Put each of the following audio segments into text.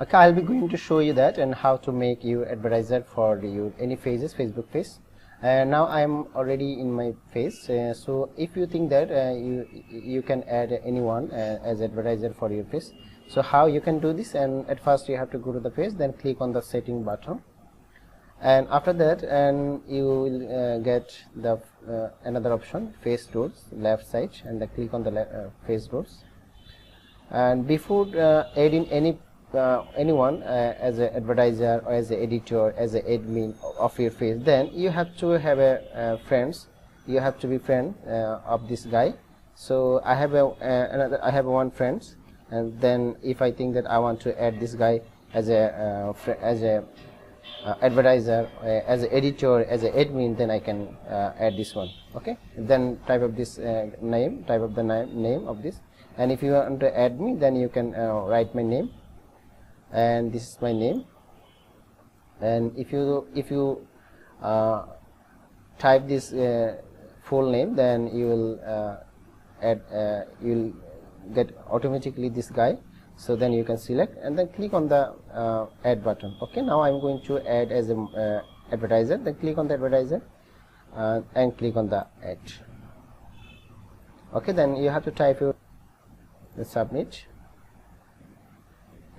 Okay, I'll be going to show you that and how to make your advertiser for your any pages, Facebook page. And now I'm already in my page. So if you think that you can add anyone as advertiser for your page, so how you can do this? And at first you have to go to the page, then click on the setting button, and after that, and you will get the another option, page rules, left side, and then click on the page rules. And before adding anyone as an advertiser or as an editor, as an admin of your page, then you have to have a friends. You have to be friend of this guy. So I have I have one friends, and then if I think that I want to add this guy as a advertiser, as an editor, as an admin, then I can add this one. Okay, then type of this name, type of the name of this, and if you want to add me, then you can write my name, and this is my name. And if you type this full name, then you will add you'll get automatically this guy. So then you can select and then click on the add button. Okay, now I'm going to add as a advertiser. Then click on the advertiser and click on the add. Okay, then you have to type your submit,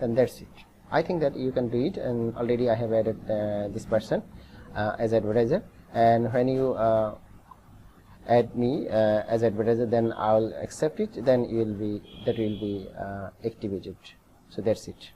and that's it. I think that you can do it, and already I have added this person as advertiser, and when you add me as advertiser, then I'll accept it, then that will be activated. So that's it.